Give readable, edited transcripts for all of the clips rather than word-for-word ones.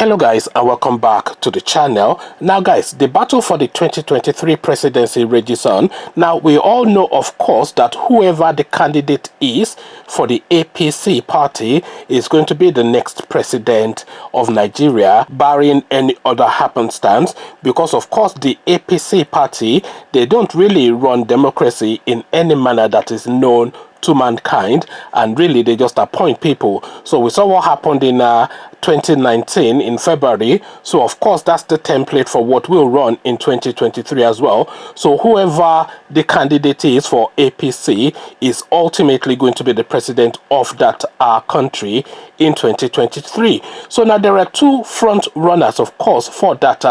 Hello guys, and welcome back to the channel. Now guys, the battle for the 2023 presidency rages on. Now we all know, of course, that whoever the candidate is for the APC party is going to be the next president of Nigeria, barring any other happenstance, because of course the APC party, they don't really run democracy in any manner that is known to mankind, and really they just appoint people. So we saw what happened in 2019 in February. So of course that's the template for what will run in 2023 as well. So whoever the candidate is for APC is ultimately going to be the president of that country in 2023. So now there are two front runners, of course, for that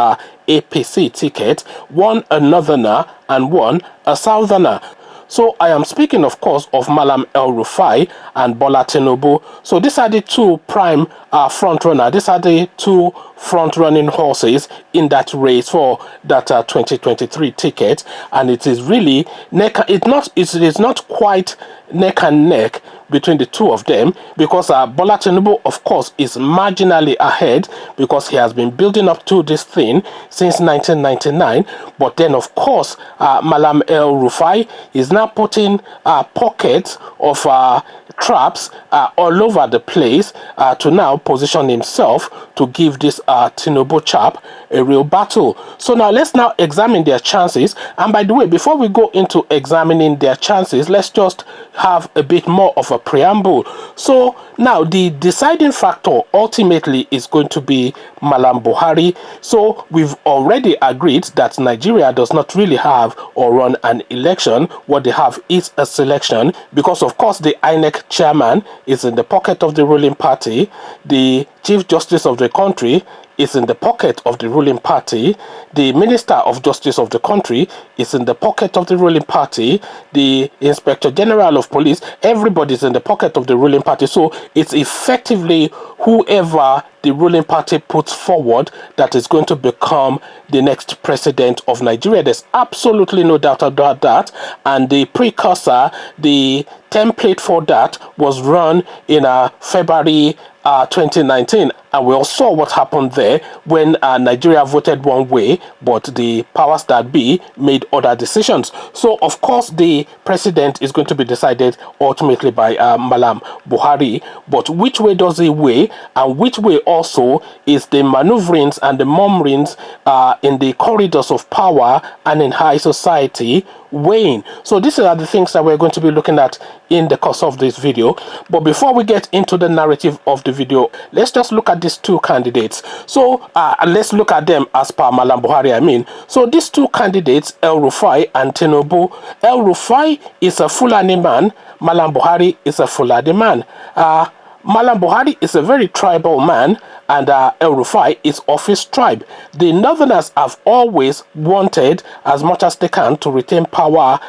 APC ticket, one a northerner and one a southerner. So I am speaking, of course, of Malam El Rufai and Bola Tinubu. So these are the two prime front runners. These are the two front running horses in that race for that 2023 ticket, and it is really it is not quite neck and neck between the two of them, because Bola Tinubu, of course, is marginally ahead because he has been building up to this thing since 1999. But then, of course, Malam El Rufai is now putting pockets of traps all over the place to now position himself to give this Tinubu chap a real battle. So now let's now examine their chances. And by the way, before we go into examining their chances, let's just have a bit more of a preamble. So now the deciding factor ultimately is going to be Malam Buhari. So we've already agreed that Nigeria does not really have or run an election. What they have is a selection, because of course the INEC chairman is in the pocket of the ruling party, the Chief Justice of the country is in the pocket of the ruling party, the Minister of Justice of the country is in the pocket of the ruling party, the Inspector General of Police, everybody is in the pocket of the ruling party. So it's effectively whoever the ruling party puts forward that is going to become the next president of Nigeria. There's absolutely no doubt about that. And the precursor, the template for that, was run in February 2019, and we all saw what happened there when Nigeria voted one way, but the powers that be made other decisions. So of course the president is going to be decided ultimately by Malam Buhari, but which way does he weigh, and which way also is the maneuverings and the murmurings in the corridors of power and in high society weighing. So these are the things that we're going to be looking at in the course of this video. But before we get into the narrative of the video, let's just look at these two candidates. So let's look at them as per Malam Buhari, I mean. So these two candidates, El Rufai and Tinubu. El Rufai is a Fulani man, Malam Buhari is a Fulani man. Malam Buhari is a very tribal man, and El Rufai is of his tribe. The Northerners have always wanted as much as they can to retain power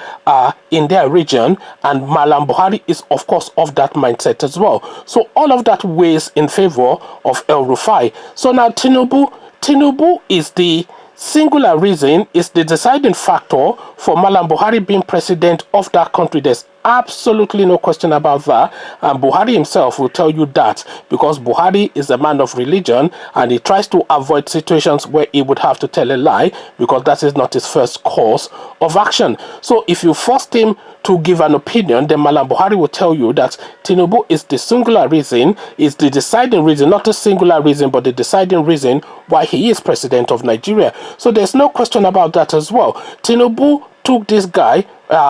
in their region, and Malam Buhari is of course of that mindset as well. So all of that weighs in favor of El Rufai. So now Tinubu is the singular reason, is the deciding factor for Malam Buhari being president of that country. There's absolutely no question about that, and Buhari himself will tell you that, because Buhari is a man of religion and he tries to avoid situations where he would have to tell a lie, because that is not his first course of action. So if you forced him to give an opinion, then Malam Buhari will tell you that Tinubu is the singular reason, is the deciding reason, not the singular reason, but the deciding reason why he is president of Nigeria. So there's no question about that as well. Tinubu took this guy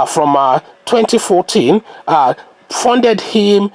from 2014, funded him,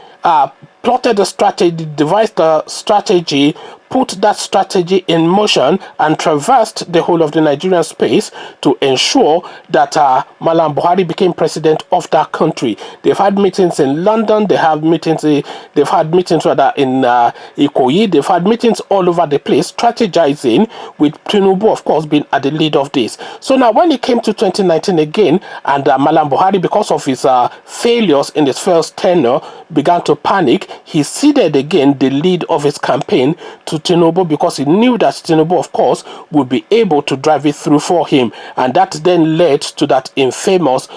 plotted a strategy, devised a strategy, put that strategy in motion, and traversed the whole of the Nigerian space to ensure that Malam Buhari became president of that country. They've had meetings in London, they've had meetings in Ikoyi, they've had meetings all over the place, strategizing, with Tinubu, of course, being at the lead of this. So now when it came to 2019 again, and Malam Buhari, because of his failures in his first tenure, began to panic, he ceded again the lead of his campaign to Tinubu because he knew that Tinubu, of course, would be able to drive it through for him. And that then led to that infamous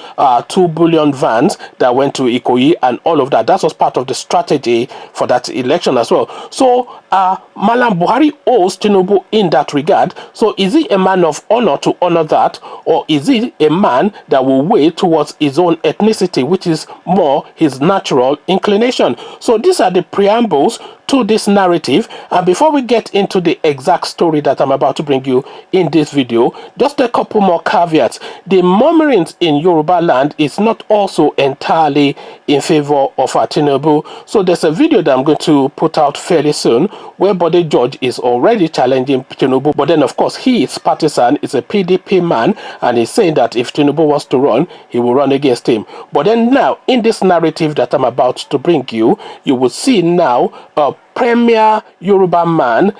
2 billion vans that went to Ikoyi and all of that. That was part of the strategy for that election as well. So Malam Buhari owes Tinubu in that regard. So is he a man of honor to honor that, or is he a man that will weigh towards his own ethnicity, which is more his natural inclination? So these are the preambles to this narrative, and before we get into the exact story that I'm about to bring you in this video, just a couple more caveats. The murmurings in Yoruba land is not also entirely in favor of Tinubu. So there's a video that I'm going to put out fairly soon where Bode George is already challenging Tinubu, but then of course he is partisan, is a PDP man, and he's saying that if Tinubu wants to run, he will run against him. But then now, in this narrative that I'm about to bring you, you will see now a premier Yoruba man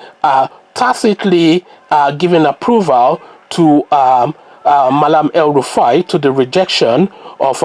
tacitly giving approval to Malam El Rufai to the rejection of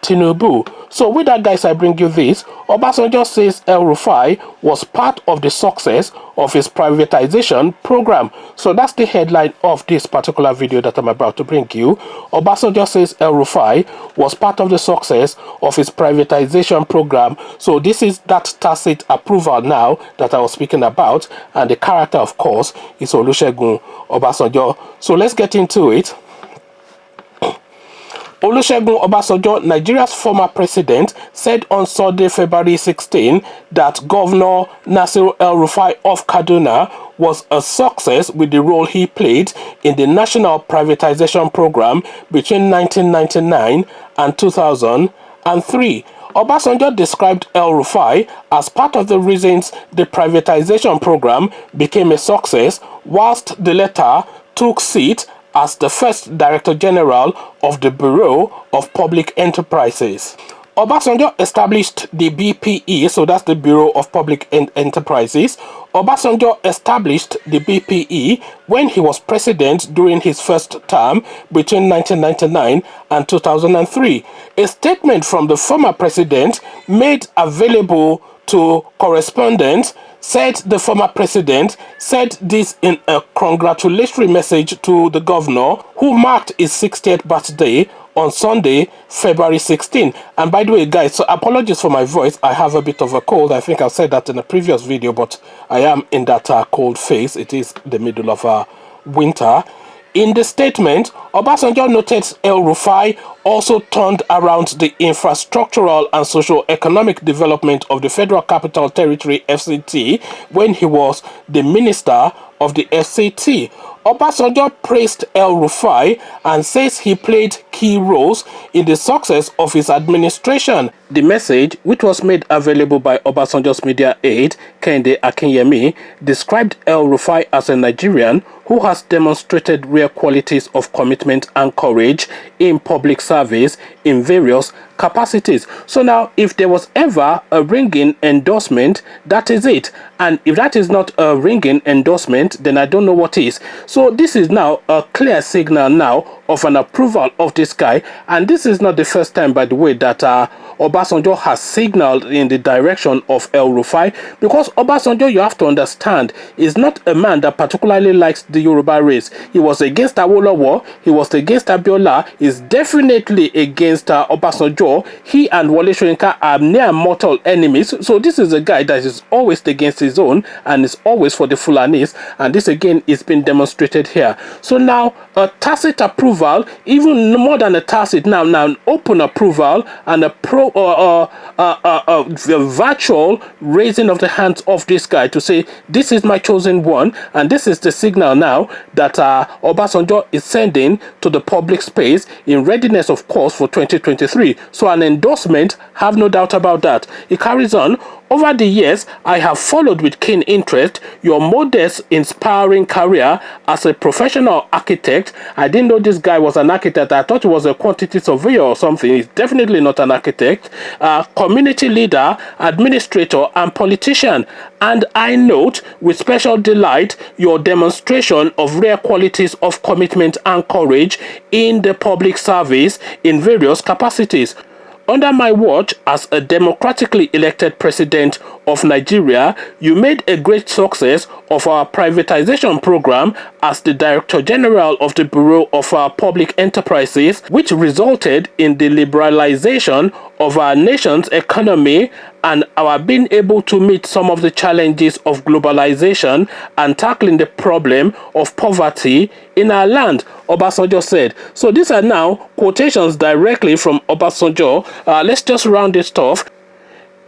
Tinubu. So with that, guys, I bring you this. Obasanjo says El Rufai was part of the success of his privatization program. So that's the headline of this particular video that I'm about to bring you. Obasanjo says El Rufai was part of the success of his privatization program. So this is that tacit approval now that I was speaking about. And the character, of course, is Olusegun Obasanjo. So let's get into it. Olusegun Obasanjo, Nigeria's former president, said on Sunday, February 16, that Governor Nasir El-Rufai of Kaduna was a success with the role he played in the national privatization program between 1999 and 2003. Obasanjo described El-Rufai as part of the reasons the privatization program became a success, whilst the latter took seat as the first Director General of the Bureau of Public Enterprises. Obasanjo established the BPE, so that's the Bureau of Public Enterprises. Obasanjo established the BPE when he was president during his first term between 1999 and 2003. A statement from the former president made available to correspondents said the former president said this in a congratulatory message to the governor, who marked his 60th birthday on Sunday, February 16. And by the way, guys, so apologies for my voice. I have a bit of a cold. I think I said that in a previous video, but I am in that cold phase. It is the middle of winter. In the statement, Obasanjo noted El-Rufai also turned around the infrastructural and socio-economic development of the Federal Capital Territory FCT when he was the minister of the FCT. Obasanjo praised El-Rufai and says he played key roles in the success of his administration. The message, which was made available by Obasanjo's media aide, Kende Akinyemi, described El-Rufai as a Nigerian who has demonstrated rare qualities of commitment and courage in public service in various capacities. So now, if there was ever a ringing endorsement, that is it. And if that is not a ringing endorsement, then I don't know what is. So this is now a clear signal now of an approval of this guy. And this is not the first time, by the way, that Obasanjo has signaled in the direction of El-Rufai, because Obasanjo, you have to understand, is not a man that particularly likes the Yoruba race. He was against Awolowo, he was against Abiola, he's definitely against Obasanjo. He and Wole Soyinka are near mortal enemies. So this is a guy that is always against his own and is always for the Fulanis, and this again is being demonstrated here. So now a tacit approval, even more than a tacit, now an open approval and a virtual raising of the hands of this guy to say, this is my chosen one, and this is the signal now that Obasanjo is sending to the public space in readiness, of course, for 2023. So an endorsement, have no doubt about that. It carries on. Over the years, I have followed with keen interest your modest, inspiring career as a professional architect. I didn't know this guy was an architect. I thought he was a quantity surveyor or something. He's definitely not an architect. Community leader, administrator, and politician. And I note with special delight your demonstration of rare qualities of commitment and courage in the public service in various capacities. under my watch as a democratically elected president of Nigeria, you made a great success of our privatization program as the Director General of the Bureau of Public Enterprises, which resulted in the liberalization of our nation's economy and our being able to meet some of the challenges of globalization and tackling the problem of poverty in our land, Obasanjo said. So these are now quotations directly from Obasanjo. Let's just round this off.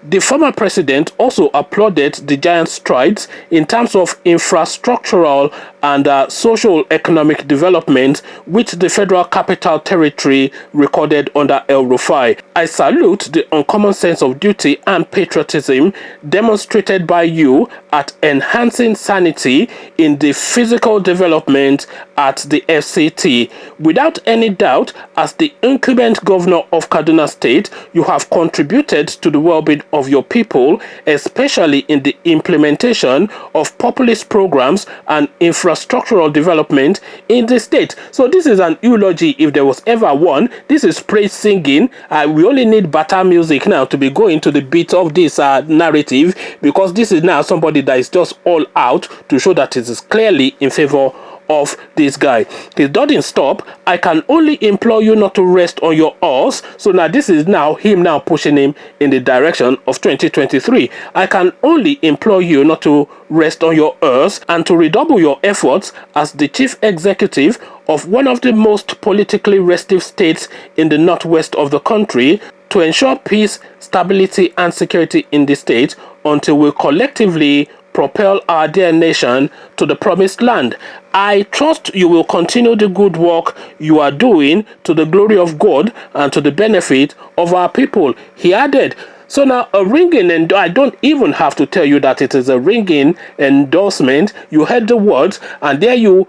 The former president also applauded the giant strides in terms of infrastructural and social economic development which the Federal Capital Territory recorded under El Rufai. I salute the uncommon sense of duty and patriotism demonstrated by you at enhancing sanity in the physical development at the FCT. Without any doubt, as the incumbent governor of Kaduna State, you have contributed to the well-being of your people, especially in the implementation of populist programs and infrastructural development in the state. So this is an eulogy if there was ever one. This is praise singing. We only need bata music now to be going to the beat of this narrative, because this is now somebody that is just all out to show that it is clearly in favor of this guy. It doesn't stop. I can only implore you not to rest on your oars. So now this is now him now pushing him in the direction of 2023. I can only implore you not to rest on your oars and to redouble your efforts as the chief executive of one of the most politically restive states in the northwest of the country to ensure peace, stability and security in the state until we collectively propel our dear nation to the promised land. I trust you will continue the good work you are doing to the glory of God and to the benefit of our people, he added. So now a ringing, and I don't even have to tell you that it is a ringing endorsement. You heard the words, and there you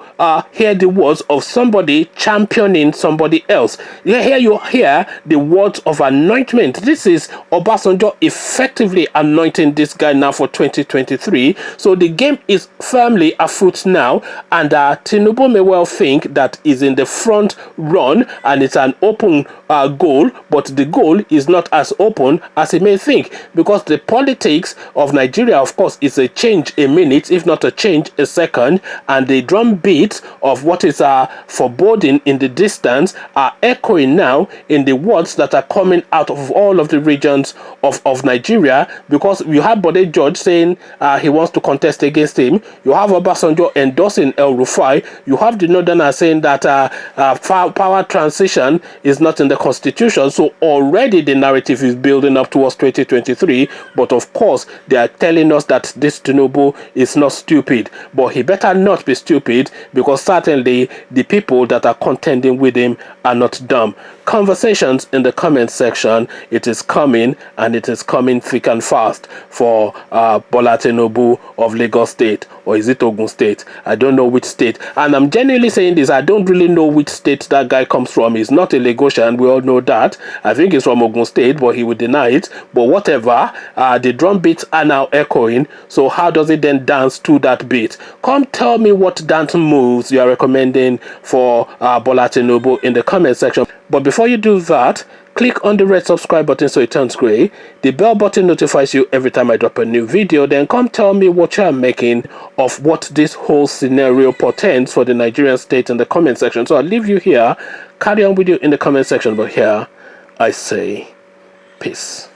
hear the words of somebody championing somebody else. Here you hear the words of anointment. This is Obasanjo effectively anointing this guy now for 2023. So the game is firmly afoot now, and Tinubu may well think that is in the front run, and it's an open goal, but the goal is not as open as it may think, because the politics of Nigeria, of course, is a change a minute, if not a change a second, and the drum beats of what is foreboding in the distance are echoing now in the words that are coming out of all of the regions of Nigeria, because you have Bode George saying he wants to contest against him, you have Obasanjo endorsing El Rufai, you have the Northerners saying that power transition is not in the constitution. So already the narrative is building up towards 2023, but of course they are telling us that this Tinubu is not stupid, but he better not be stupid, because certainly the people that are contending with him are not dumb. Conversations in the comment section. It is coming, and it is coming thick and fast for Bola Tinubu of Lagos State, or is it Ogun State? I don't know which state, and I'm genuinely saying this, I don't really know which state that guy comes from. He's not a Lagosian, we all know that. I think he's from Ogun State, but he would deny it. But whatever, the drum beats are now echoing, so how does it then dance to that beat? Come tell me what dance moves you are recommending for Bola Tinubu in the comment section. But before you do that, click on the red subscribe button so it turns gray. The bell button notifies you every time I drop a new video. Then come tell me what you are making of what this whole scenario portends for the Nigerian state in the comment section. So I'll leave you here. Carry on with you in the comment section. But here I say peace.